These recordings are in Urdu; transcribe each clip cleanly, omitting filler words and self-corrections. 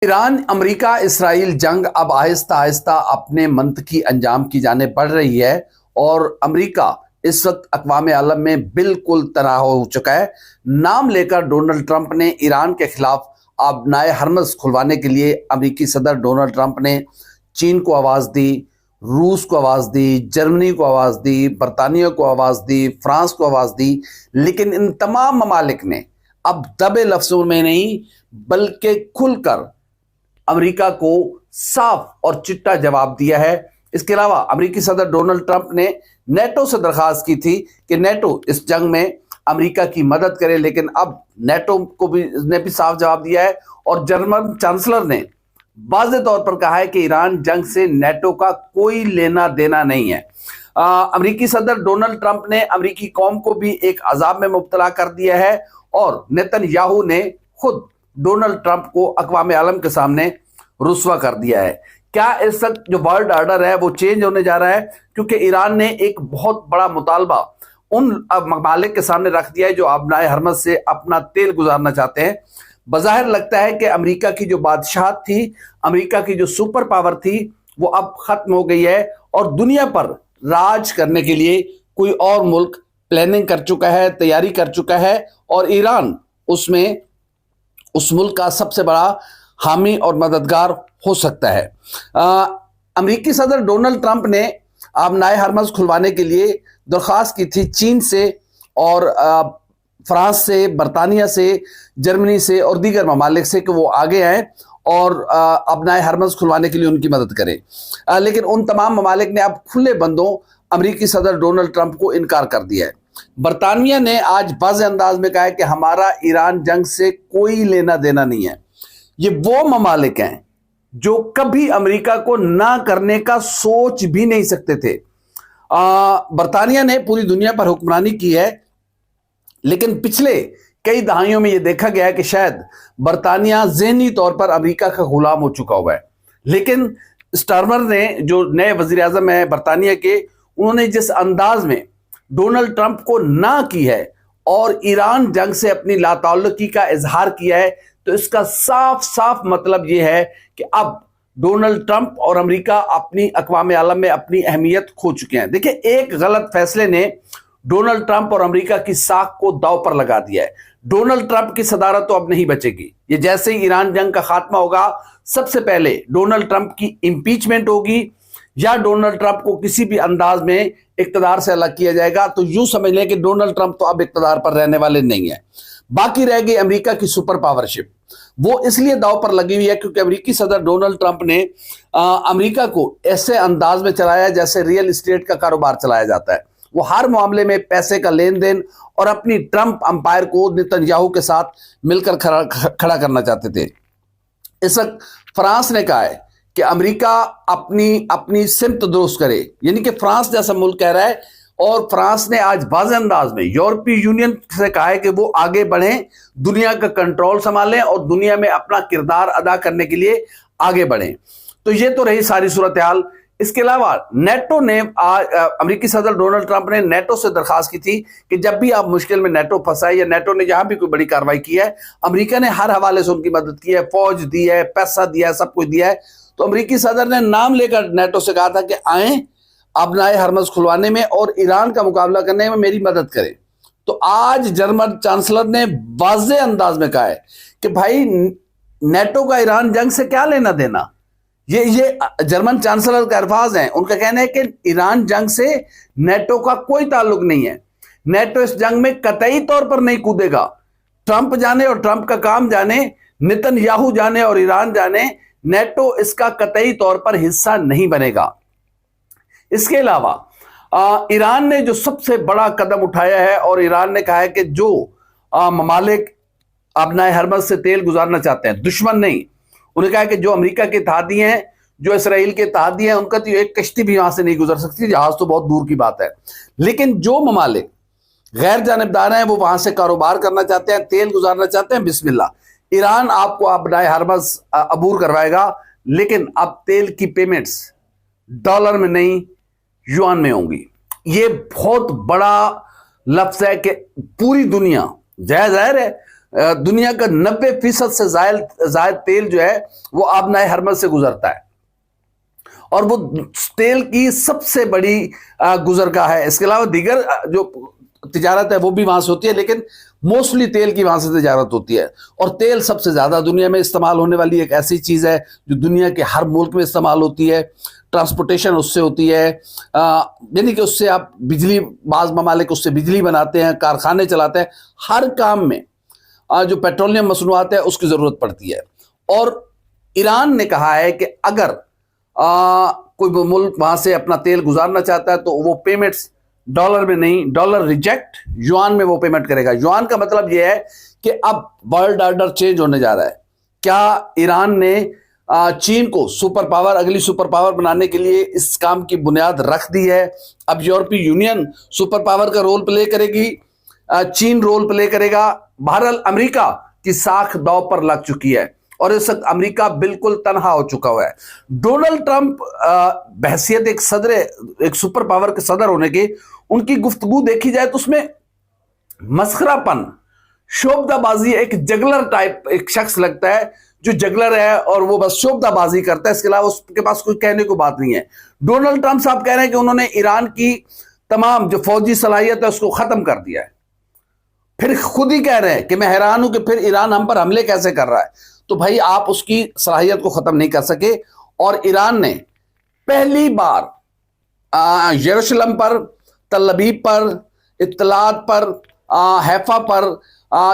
ایران امریکہ اسرائیل جنگ اب آہستہ آہستہ اپنے منطقی انجام کی جانب بڑھ رہی ہے اور امریکہ اس وقت اقوام عالم میں بالکل تنہا ہو چکا ہے۔ نام لے کر ڈونلڈ ٹرمپ نے ایران کے خلاف آبنائے ہرمز کھلوانے کے لیے امریکی صدر ڈونلڈ ٹرمپ نے چین کو آواز دی، روس کو آواز دی، جرمنی کو آواز دی، برطانیہ کو آواز دی، فرانس کو آواز دی، لیکن ان تمام ممالک نے اب دبے لفظوں میں نہیں بلکہ کھل کر امریکہ کو صاف اور چٹا جواب دیا ہے۔ اس کے علاوہ امریکی صدر ڈونلڈ ٹرمپ نے نیٹو سے درخواست کی تھی کہ نیٹو اس جنگ میں امریکہ کی مدد کرے، لیکن اب نیٹو کو بھی صاف جواب دیا ہے اور جرمن چانسلر نے واضح طور پر کہا ہے کہ ایران جنگ سے نیٹو کا کوئی لینا دینا نہیں ہے۔ امریکی صدر ڈونلڈ ٹرمپ نے امریکی قوم کو بھی ایک عذاب میں مبتلا کر دیا ہے اور نیتن یاہو نے خود ڈونلڈ ٹرمپ کو اقوام عالم کے سامنے رسوا کر دیا ہے۔ کیا اس وقت جو ورلڈ آرڈر ہے وہ چینج ہونے جا رہا ہے؟ کیونکہ ایران نے ایک بہت بڑا مطالبہ ان ممالک کے سامنے رکھ دیا ہے جو آبنائے ہرمز سے اپنا تیل گزارنا چاہتے ہیں۔ بظاہر لگتا ہے کہ امریکہ کی جو بادشاہت تھی، امریکہ کی جو سپر پاور تھی، وہ اب ختم ہو گئی ہے اور دنیا پر راج کرنے کے لیے کوئی اور ملک پلاننگ کر چکا ہے، تیاری کر چکا ہے اور ایران اس ملک کا سب سے بڑا حامی اور مددگار ہو سکتا ہے۔ امریکی صدر ڈونلڈ ٹرمپ نے آبنائے ہرمز کھلوانے کے لیے درخواست کی تھی چین سے اور فرانس سے، برطانیہ سے، جرمنی سے اور دیگر ممالک سے کہ وہ آگے آئیں اور آبنائے ہرمز کھلوانے کے لیے ان کی مدد کریں، لیکن ان تمام ممالک نے اب کھلے بندوں امریکی صدر ڈونلڈ ٹرمپ کو انکار کر دیا ہے۔ برطانیہ نے آج واضح انداز میں کہا ہے کہ ہمارا ایران جنگ سے کوئی لینا دینا نہیں ہے۔ یہ وہ ممالک ہیں جو کبھی امریکہ کو نہ کرنے کا سوچ بھی نہیں سکتے تھے۔ برطانیہ نے پوری دنیا پر حکمرانی کی ہے، لیکن پچھلے کئی دہائیوں میں یہ دیکھا گیا ہے کہ شاید برطانیہ ذہنی طور پر امریکہ کا غلام ہو چکا ہوا ہے۔ لیکن سٹارمر نے، جو نئے وزیر اعظم ہیں برطانیہ کے، انہوں نے جس انداز میں ڈونلڈ ٹرمپ کو نہ کی ہے اور ایران جنگ سے اپنی لا تعلقی کا اظہار کیا ہے، تو اس کا صاف صاف مطلب یہ ہے کہ اب ڈونلڈ ٹرمپ اور امریکہ اپنی اقوام عالم میں اپنی اہمیت کھو چکے ہیں۔ دیکھیں، ایک غلط فیصلے نے ڈونلڈ ٹرمپ اور امریکہ کی ساکھ کو داؤ پر لگا دیا ہے۔ ڈونلڈ ٹرمپ کی صدارت تو اب نہیں بچے گی۔ یہ جیسے ہی ایران جنگ کا خاتمہ ہوگا، سب سے پہلے ڈونلڈ ٹرمپ کی امپیچمنٹ ہوگی یا ڈونلڈ ٹرمپ کو کسی بھی انداز میں اقتدار سے الگ کیا جائے گا۔ تو یوں سمجھ لیں کہ ڈونلڈ ٹرمپ تو اب اقتدار پر رہنے والے نہیں ہیں۔ باقی رہ گئی امریکہ کی سپر پاورشپ۔ وہ اس لیے داؤ پر لگی ہوئی ہے کیونکہ امریکی صدر ڈونلڈ ٹرمپ نے امریکہ کو ایسے انداز میں چلایا جیسے ریئل اسٹیٹ کا کاروبار چلایا جاتا ہے۔ وہ ہر معاملے میں پیسے کا لین دین اور اپنی ٹرمپ امپائر کو نیتن یاہو کے ساتھ مل کر کھڑا کرنا چاہتے تھے۔ اس وقت فرانس نے کہا ہے کہ امریکہ اپنی سمت درست کرے، یعنی کہ فرانس جیسا ملک کہہ رہا ہے، اور فرانس نے آج واضح انداز میں یورپی یونین سے کہا ہے کہ وہ آگے بڑھیں، دنیا کا کنٹرول سنبھالیں اور دنیا میں اپنا کردار ادا کرنے کے لیے آگے بڑھیں۔ تو یہ تو رہی ساری صورتحال۔ اس کے علاوہ نیٹو نے، امریکی صدر ڈونلڈ ٹرمپ نے نیٹو سے درخواست کی تھی کہ جب بھی آپ مشکل میں نیٹو پھنسائے یا نیٹو نے جہاں بھی کوئی بڑی کارروائی کی ہے، امریکہ نے ہر حوالے سے ان کی مدد کی ہے، فوج دی ہے، پیسہ دیا ہے، سب کچھ دیا ہے۔ تو امریکی صدر نے نام لے کر نیٹو سے کہا تھا کہ آئیں آبنائے ہرمز کھلوانے میں اور ایران کا مقابلہ کرنے میں میری مدد کریں۔ تو آج جرمن چانسلر نے واضح انداز میں کہا ہے کہ بھائی نیٹو کا ایران جنگ سے کیا لینا دینا۔ یہ جرمن چانسلر کے الفاظ ہیں۔ ان کا کہنا ہے کہ ایران جنگ سے نیٹو کا کوئی تعلق نہیں ہے۔ نیٹو اس جنگ میں قطعی طور پر نہیں کودے گا۔ ٹرمپ جانے اور ٹرمپ کا کام جانے، نیتن یاہو جانے اور ایران جانے، نیٹو اس کا قطعی طور پر حصہ نہیں بنے گا۔ اس کے علاوہ ایران نے جو سب سے بڑا قدم اٹھایا ہے اور ایران نے کہا ہے کہ جو ممالک آبنائے ہرمز سے تیل گزارنا چاہتے ہیں، دشمن نہیں، انہیں کہا ہے کہ جو امریکہ کے اتحادی ہیں، جو اسرائیل کے اتحادی ہیں، ان کا تو ایک کشتی بھی وہاں سے نہیں گزر سکتی، جہاز تو بہت دور کی بات ہے۔ لیکن جو ممالک غیر جانبدار ہیں، وہ وہاں سے کاروبار کرنا چاہتے ہیں، تیل گزارنا چاہتے ہیں، بسم اللہ، ایران آپ کو آبنائے ہرمز عبور کروائے گا، لیکن اب تیل کی پیمنٹس ڈالر میں نہیں، یوان میں ہوں گی۔ یہ بہت بڑا لفظ ہے کہ پوری دنیا، ظاہر ہے دنیا کا 90% سے زائد تیل جو ہے وہ آبنائے حرمز سے گزرتا ہے، اور وہ تیل کی سب سے بڑی گزرگاہ ہے۔ اس کے علاوہ دیگر جو تجارت ہے وہ بھی وہاں سے ہوتی ہے، لیکن موسٹلی تیل کی وہاں سے تجارت ہوتی ہے، اور تیل سب سے زیادہ دنیا میں استعمال ہونے والی ایک ایسی چیز ہے جو دنیا کے ہر ملک میں استعمال ہوتی ہے۔ ٹرانسپورٹیشن اس سے ہوتی ہے، یعنی کہ اس سے آپ بجلی، بعض ممالک اس سے بجلی بناتے ہیں، کارخانے چلاتے ہیں، ہر کام میں جو پیٹرولیم مصنوعات ہے اس کی ضرورت پڑتی ہے۔ اور ایران نے کہا ہے کہ اگر کوئی ملک وہاں سے اپنا تیل گزارنا چاہتا ہے تو وہ پیمنٹس ڈالر میں نہیں، ڈالر ریجیکٹ، یوان میں وہ پیمنٹ کرے گا۔ یوان کا مطلب یہ ہے کہ اب ورلڈ آرڈر چینج ہونے جا رہا ہے۔ کیا ایران نے چین کو سپر پاور، اگلی سپر پاور بنانے کے لیے اس کام کی بنیاد رکھ دی ہے؟ اب یورپی یونین سپر پاور کا رول پلے کرے گی، چین رول پلے کرے گا۔ بہرحال امریکہ کی ساکھ داؤ پر لگ چکی ہے، اور اس وقت امریکہ بالکل تنہا ہو چکا ہوا ہے۔ ڈونلڈ ٹرمپ بحیثیت ایک سپر پاور کے صدر ہونے کے، ان کی گفتگو دیکھی جائے تو اس میں مسخرہ پن، شوبدہ بازی، ایک جگلر ٹائپ ایک شخص لگتا ہے جو جگلر ہے اور وہ بس شوبدہ بازی کرتا ہے، اس کے علاوہ اس کے پاس کوئی کہنے کو بات نہیں ہے۔ ڈونلڈ ٹرمپ صاحب کہہ رہے ہیں کہ انہوں نے ایران کی تمام جو فوجی صلاحیت ہے اس کو ختم کر دیا ہے، پھر خود ہی کہہ رہے ہیں کہ میں حیران ہوں کہ پھر ایران ہم پر حملے کیسے کر رہا ہے۔ تو بھائی آپ اس کی صلاحیت کو ختم نہیں کر سکے، اور ایران نے پہلی بار یروشلم پر، تل ابیب پر، اطلاعات پر، حیفا پر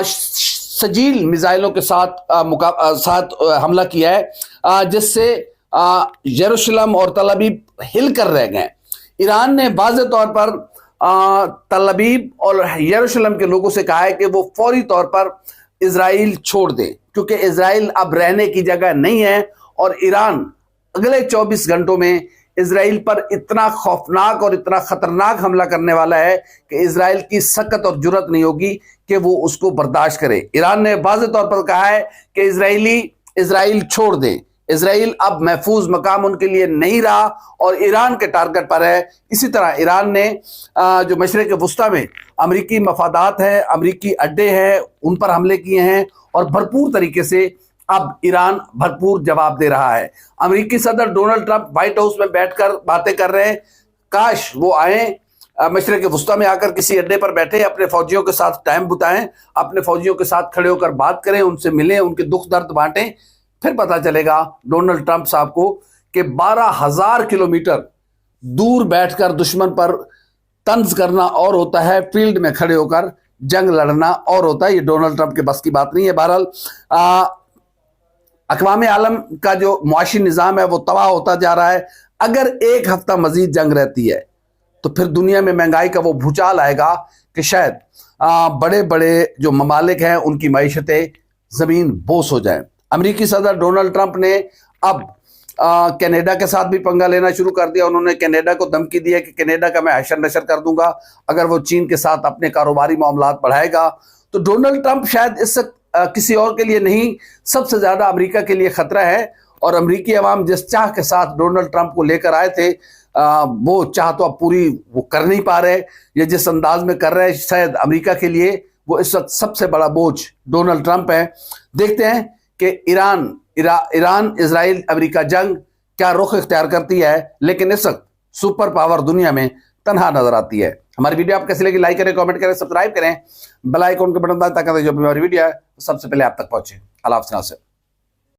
سجیل میزائلوں کے ساتھ حملہ کیا ہے، جس سے یروشلم اور تل ابیب ہل کر رہ گئے۔ ایران نے واضح طور پر تل ابیب اور یروشلم کے لوگوں سے کہا ہے کہ وہ فوری طور پر اسرائیل چھوڑ دیں، کیونکہ اسرائیل اب رہنے کی جگہ نہیں ہے، اور ایران اگلے 24 گھنٹوں میں اسرائیل پر اتنا خوفناک اور اتنا خطرناک حملہ کرنے والا ہے کہ اسرائیل کی سکت اور جرت نہیں ہوگی کہ وہ اس کو برداشت کرے۔ ایران نے واضح طور پر کہا ہے کہ اسرائیل چھوڑ دیں، اسرائیل اب محفوظ مقام ان کے لیے نہیں رہا اور ایران کے ٹارگٹ پر ہے۔ اسی طرح ایران نے جو مشرق وسطیٰ میں امریکی مفادات ہیں، امریکی اڈے ہیں، ان پر حملے کیے ہیں، اور بھرپور طریقے سے اب ایران بھرپور جواب دے رہا ہے۔ امریکی صدر ڈونلڈ ٹرمپ وائٹ ہاؤس میں بیٹھ کر باتیں کر رہے ہیں، کاش وہ آئیں مشرق وسطیٰ میں، آ کر کسی اڈے پر بیٹھے، اپنے فوجیوں کے ساتھ ٹائم بتائیں، اپنے فوجیوں کے ساتھ کھڑے ہو کر بات کریں، ان سے ملیں، ان کے دکھ درد بانٹیں۔ پھر پتا چلے گا ڈونلڈ ٹرمپ صاحب کو کہ 12,000 کلومیٹر دور بیٹھ کر دشمن پر طنز کرنا اور ہوتا ہے، فیلڈ میں کھڑے ہو کر جنگ لڑنا اور ہوتا ہے۔ یہ ڈونلڈ ٹرمپ کے بس کی بات نہیں ہے۔ بہرحال اقوام عالم کا جو معاشی نظام ہے وہ تباہ ہوتا جا رہا ہے۔ اگر ایک ہفتہ مزید جنگ رہتی ہے تو پھر دنیا میں مہنگائی کا وہ بھوچال آئے گا کہ شاید بڑے بڑے جو ممالک ہیں ان کی معیشتیں زمین بوس ہو جائیں۔ امریکی صدر ڈونلڈ ٹرمپ نے اب کینیڈا کے ساتھ بھی پنگا لینا شروع کر دیا۔ انہوں نے کینیڈا کو دھمکی دی ہے کہ کینیڈا کا میں حشر نشر کر دوں گا اگر وہ چین کے ساتھ اپنے کاروباری معاملات بڑھائے گا۔ تو ڈونلڈ ٹرمپ شاید اس سے کسی اور کے لیے نہیں، سب سے زیادہ امریکہ کے لیے خطرہ ہے، اور امریکی عوام جس چاہ کے ساتھ ڈونلڈ ٹرمپ کو لے کر آئے تھے وہ چاہ تو اب پوری وہ کر نہیں پا رہے، یا جس انداز میں کر رہے شاید امریکہ کے لیے وہ اس وقت سب سے بڑا بوجھ ڈونلڈ ٹرمپ ہے۔ دیکھتے ہیں کہ ایران اسرائیل امریکہ جنگ کیا رخ اختیار کرتی ہے، لیکن اس وقت سپر پاور دنیا میں تنہا نظر آتی ہے۔ ہماری ویڈیو آپ کیسے لگی؟ لائک کریں، کامنٹ کریں، سبسکرائب کریں، بیل آئیکن کے بٹن دبائیں تاکہ جو بھی ہماری ویڈیو ہے سب سے پہلے آپ تک پہنچے۔ اللہ حافظ۔